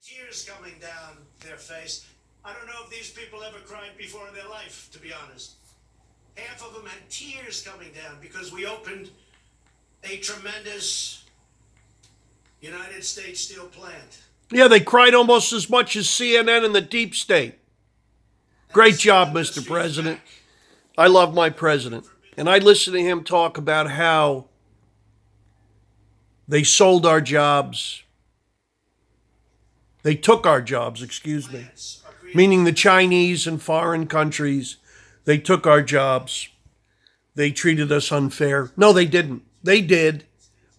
Tears coming down their face. I don't know if these people ever cried before in their life, to be honest. Half of them had tears coming down because we opened a tremendous United States steel plant. Yeah, they cried almost as much as CNN and the deep state. Great job, Mr. President. I love my president. And I listen to him talk about how they sold our jobs. They took our jobs, excuse me. Meaning the Chinese and foreign countries. They took our jobs. They treated us unfair. No, they didn't. They did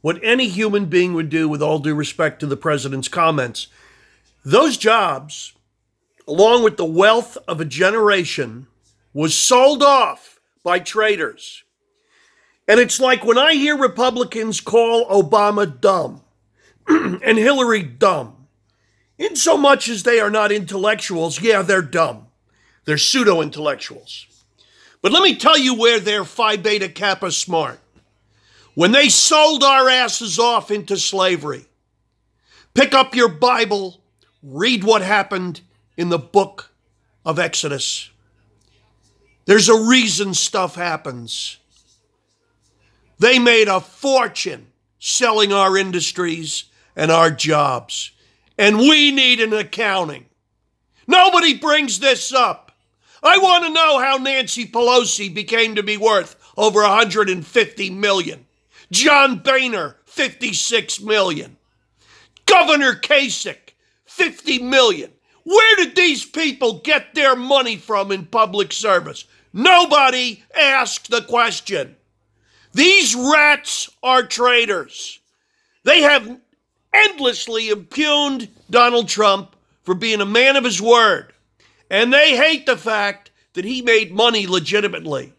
what any human being would do, with all due respect to the president's comments. Those jobs, along with the wealth of a generation, was sold off by traitors. And it's like when I hear Republicans call Obama dumb and Hillary dumb, in so much as they are not intellectuals, yeah, they're dumb. They're pseudo-intellectuals. But let me tell you where they're Phi Beta Kappa smart. When they sold our asses off into slavery. Pick up your Bible, read what happened in the book of Exodus. There's a reason stuff happens. They made a fortune selling our industries and our jobs. And we need an accounting. Nobody brings this up. I want to know how Nancy Pelosi became to be worth over $150 million. John Boehner, $56 million. Governor Kasich, $50 million. Where did these people get their money from in public service? Nobody asked the question. These rats are traitors. They have endlessly impugned Donald Trump for being a man of his word. And they hate the fact that he made money legitimately.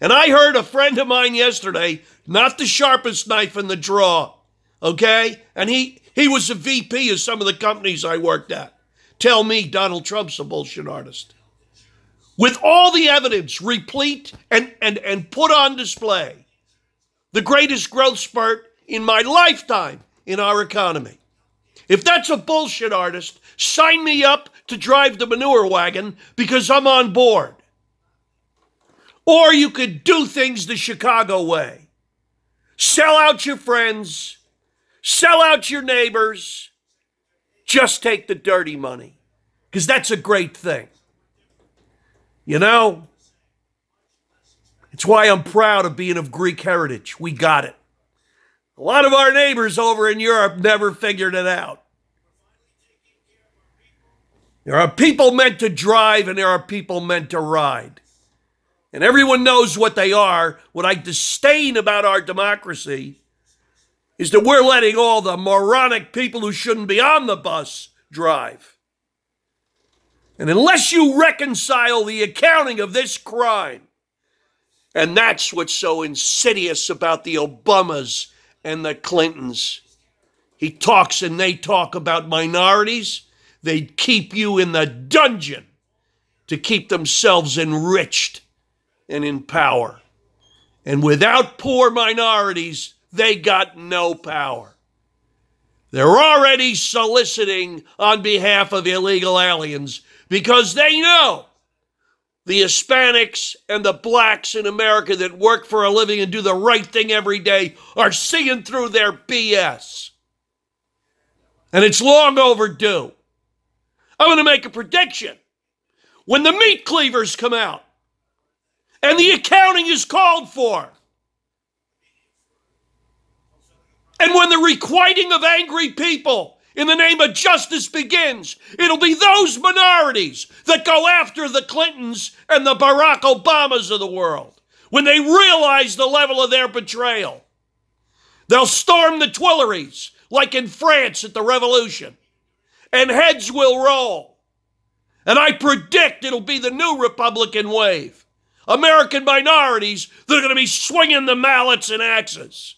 And I heard a friend of mine yesterday, not the sharpest knife in the drawer, okay? And he was a VP of some of the companies I worked at. Tell me Donald Trump's a bullshit artist. With all the evidence replete and put on display, the greatest growth spurt in my lifetime in our economy. If that's a bullshit artist, sign me up to drive the manure wagon because I'm on board. Or you could do things the Chicago way. Sell out your friends, sell out your neighbors, just take the dirty money, because that's a great thing. You know, it's why I'm proud of being of Greek heritage. We got it. A lot of our neighbors over in Europe never figured it out. There are people meant to drive and there are people meant to ride. And everyone knows what they are. What I disdain about our democracy is that we're letting all the moronic people who shouldn't be on the bus drive. And unless you reconcile the accounting of this crime, and that's what's so insidious about the Obamas and the Clintons. He talks and they talk about minorities. They'd keep you in the dungeon to keep themselves enriched and in power. And without poor minorities, they got no power. They're already soliciting on behalf of illegal aliens because they know the Hispanics and the blacks in America that work for a living and do the right thing every day are seeing through their BS. And it's long overdue. I'm going to make a prediction. When the meat cleavers come out and the accounting is called for, and when the requiting of angry people in the name of justice begins, it'll be those minorities that go after the Clintons and the Barack Obamas of the world. When they realize the level of their betrayal, they'll storm the Tuileries like in France at the Revolution, and heads will roll. And I predict it'll be the new Republican wave. American minorities that are going to be swinging the mallets and axes.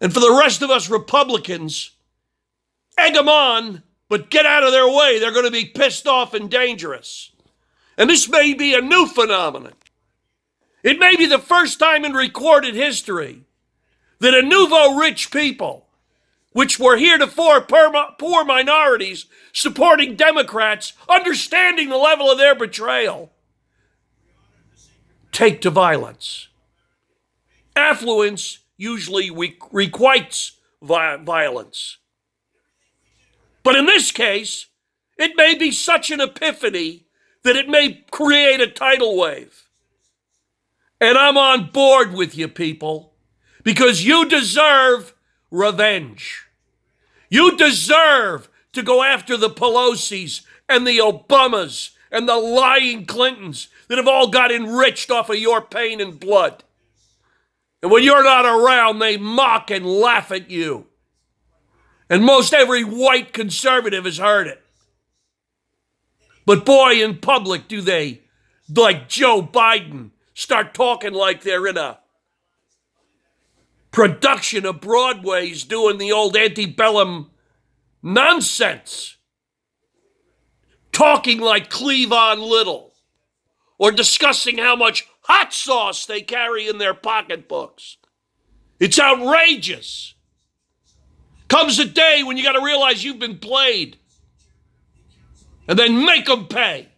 And for the rest of us Republicans, egg them on, but get out of their way. They're going to be pissed off and dangerous. And this may be a new phenomenon. It may be the first time in recorded history that a nouveau rich people which were heretofore poor minorities supporting Democrats, understanding the level of their betrayal, take to violence. Affluence usually requites violence. But in this case, it may be such an epiphany that it may create a tidal wave. And I'm on board with you, people, because you deserve revenge. You deserve to go after the Pelosi's and the Obamas and the lying Clintons that have all got enriched off of your pain and blood. And when you're not around, they mock and laugh at you. And most every white conservative has heard it. But boy, in public, do they, like Joe Biden, start talking like they're in a production of Broadway's doing the old antebellum nonsense. Talking like Cleavon Little. Or discussing how much hot sauce they carry in their pocketbooks. It's outrageous. Comes a day when you got to realize you've been played. And then make them pay.